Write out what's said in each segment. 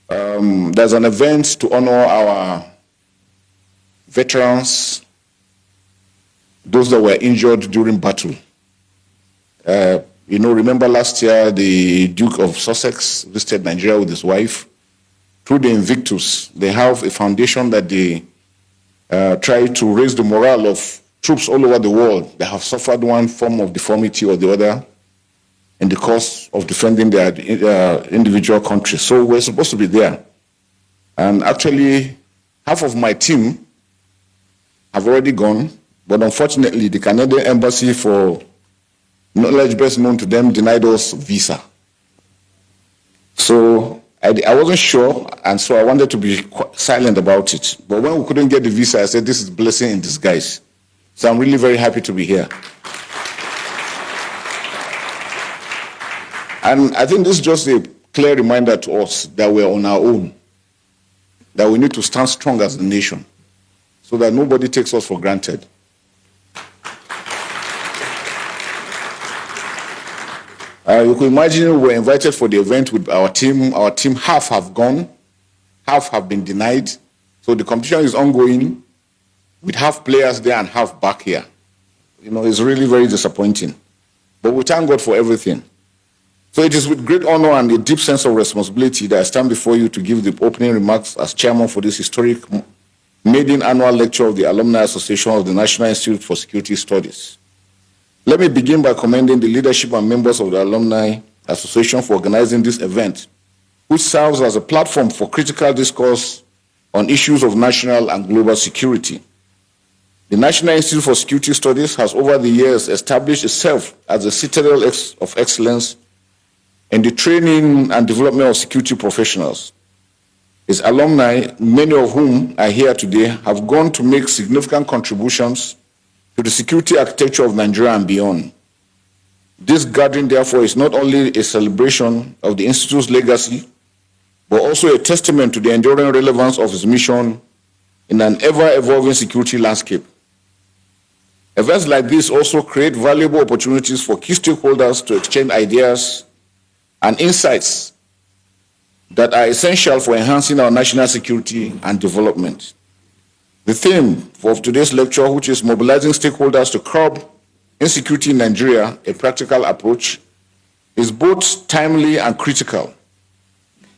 There's an event to honor our veterans, those that were injured during battle. Remember last year, the Duke of Sussex visited Nigeria with his wife. Through the Invictus, they have a foundation that they try to raise the morale of troops all over the world that have suffered one form of deformity or the other in the course of defending their individual countries. So we're supposed to be there. And actually, half of my team have already gone, but unfortunately, the Canadian Embassy, for knowledge best known to them, denied us visa. So I wasn't sure, and so I wanted to be silent about it. But when we couldn't get the visa, I said, this is a blessing in disguise. So I'm really very happy to be here. And I think this is just a clear reminder to us that we're on our own, that we need to stand strong as a nation so that nobody takes us for granted. You could imagine we were invited for the event with our team. Our team, half have gone, half have been denied. So the competition is ongoing with half players there and half back here. It's really very disappointing. But we thank God for everything. So it is with great honor and a deep sense of responsibility that I stand before you to give the opening remarks as chairman for this historic maiden annual lecture of the Alumni Association of the National Institute for Security Studies. Let me begin by commending the leadership and members of the Alumni Association for organizing this event, which serves as a platform for critical discourse on issues of national and global security. The National Institute for Security Studies has over the years established itself as a citadel of excellence in the training and development of security professionals. Its alumni, many of whom are here today, have gone to make significant contributions to the security architecture of Nigeria and beyond. This gathering, therefore, is not only a celebration of the Institute's legacy, but also a testament to the enduring relevance of its mission in an ever-evolving security landscape. Events like this also create valuable opportunities for key stakeholders to exchange ideas and insights that are essential for enhancing our national security and development. The theme for today's lecture, which is mobilizing stakeholders to curb insecurity in Nigeria, a practical approach, is both timely and critical.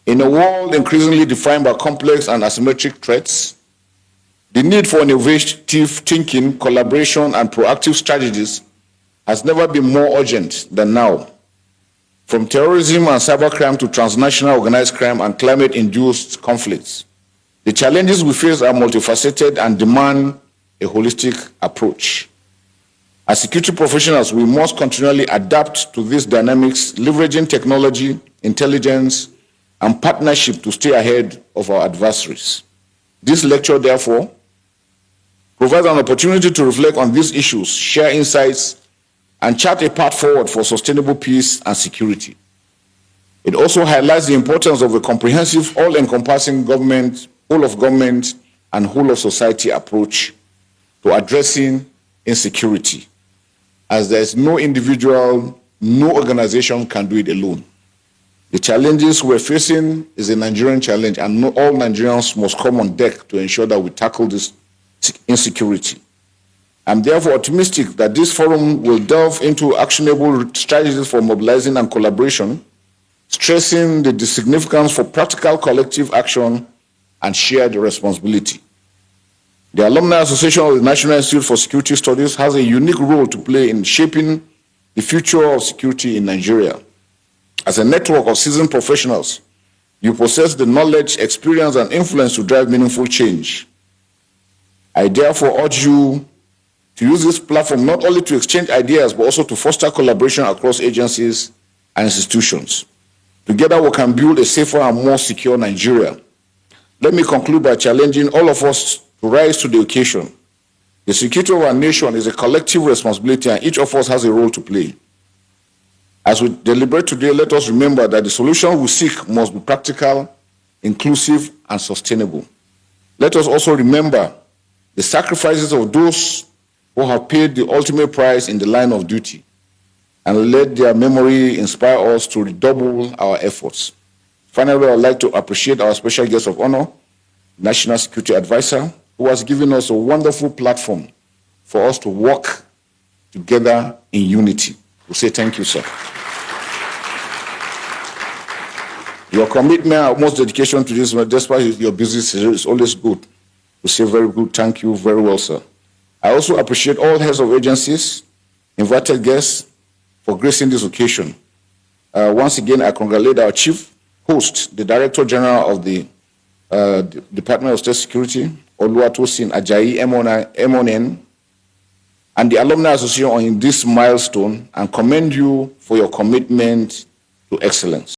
In a world increasingly defined by complex and asymmetric threats, the need for innovative thinking, collaboration, and proactive strategies has never been more urgent than now. From terrorism and cybercrime to transnational organized crime and climate-induced conflicts, the challenges we face are multifaceted and demand a holistic approach. As security professionals, we must continually adapt to these dynamics, leveraging technology, intelligence, and partnership to stay ahead of our adversaries. This lecture, therefore, provides an opportunity to reflect on these issues, share insights, and chart a path forward for sustainable peace and security. It also highlights the importance of a comprehensive, all-encompassing government, whole of government, and whole of society approach to addressing insecurity, as there is no individual, no organization can do it alone. The challenges we're facing is a Nigerian challenge, and all Nigerians must come on deck to ensure that we tackle this insecurity. I'm therefore optimistic that this forum will delve into actionable strategies for mobilizing and collaboration, stressing the significance for practical collective action and shared responsibility. The Alumni Association of the National Institute for Security Studies has a unique role to play in shaping the future of security in Nigeria. As a network of seasoned professionals, you possess the knowledge, experience, and influence to drive meaningful change. I therefore urge you to use this platform not only to exchange ideas, but also to foster collaboration across agencies and institutions. Together, we can build a safer and more secure Nigeria. Let me conclude by challenging all of us to rise to the occasion. The security of our nation is a collective responsibility, and each of us has a role to play. As we deliberate today, let us remember that the solution we seek must be practical, inclusive, and sustainable. Let us also remember the sacrifices of those who have paid the ultimate price in the line of duty, and let their memory inspire us to redouble our efforts. Finally, I would like to appreciate our special guest of honor, National Security Advisor, who has given us a wonderful platform for us to work together in unity. We say thank you, sir. Your commitment and utmost dedication to this, despite your business, is always good. We say very good, thank you very well, sir. I also appreciate all heads of agencies, invited guests, for gracing this occasion. Once again, I congratulate our chief host, the Director General of the Department of State Security, Oluwatosin Ajayi MON, and the Alumni Association on this milestone, and commend you for your commitment to excellence.